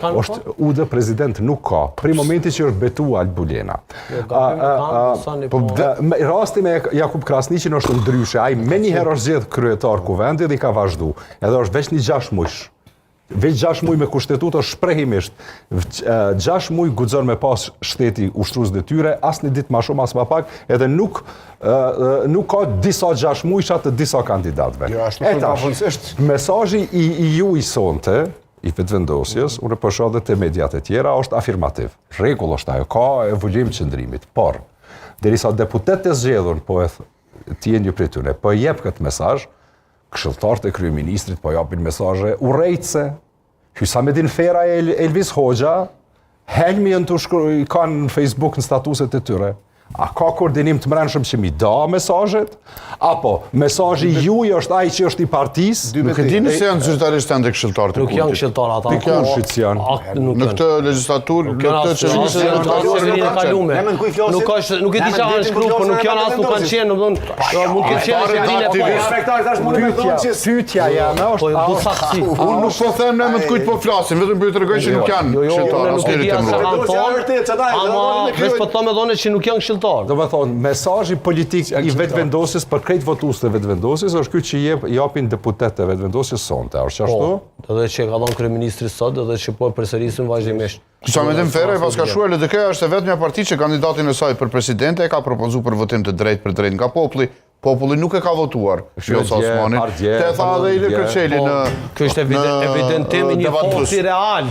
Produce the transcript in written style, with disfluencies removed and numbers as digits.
është UD president nuk ka, pri momenti që është betu Albulena. Rasti me Jakub Krasniqin është ndryshe, ai me njëherë është zgjedh kryetar kuvendit dhe i ka vazhdu, edhe është veç një 6 mujsh. Veç 6 muj me kushtetutë është shprehimisht. 6 muj guxon me pas shteti ushtrues detyre, as një ditë ma shumë, as ma pak, edhe nuk ka disa 6 mujsha të disa kandidatëve. Mesazhi i ju i sonte, i vetëvendosjes, unë po shoh edhe te mediat e tjera, është afirmativ. Rregull është ajo, ka evolim qëndrimit, por derisa deputetët e zgjedhur po ti je një prej tyre, po jep këtë mesazh, këshilltarët e kryeministrit po japin mesazhe urrejtëse. Hysamedin Fera e Elvis Hoxha, Helmi kanë në Facebook në statuset e tyre. A ka koordinim të mrenshëm që mi da mesazhet? Apo mesazhi juaj është ai që është i partisë? Nuk e dini se janë zyrtarisht ende këshilltarë të Nuk janë këshilltarë ata. Nuk janë shqetësian. Në këtë legjislaturë, në këtë çelësi nuk e di çfarë kanë shkruar, por nuk janë as nuk kanë qenë, domthonë, mund të qenë Pyetja jam është unë nuk po them ne me të kujt po flasim, vetëm po ju tregoj që nuk janë këshilltarë as deri te Ama veç po them edhe që nuk janë këshilltarë. Do me thonë, mesazhi politik i vetëvendosjes për krejt votues të vetëvendosjes është ky që japin deputetët e vetëvendosjes sonte, është ashtu? Edhe që ka dhënë kryeministri sot, edhe që po e përsërisin vazhdimisht. Hysamedin Fera i paska shkruar LDK është vetmja parti që kandidatin e saj për presidente e ka propozuar për votim të drejtë për drejt nga populli. Populli nuk e ka votuar. Vjosa Osmani. Te tha edhe Ile Kërçeli në Ky është evidentimi një falsi real.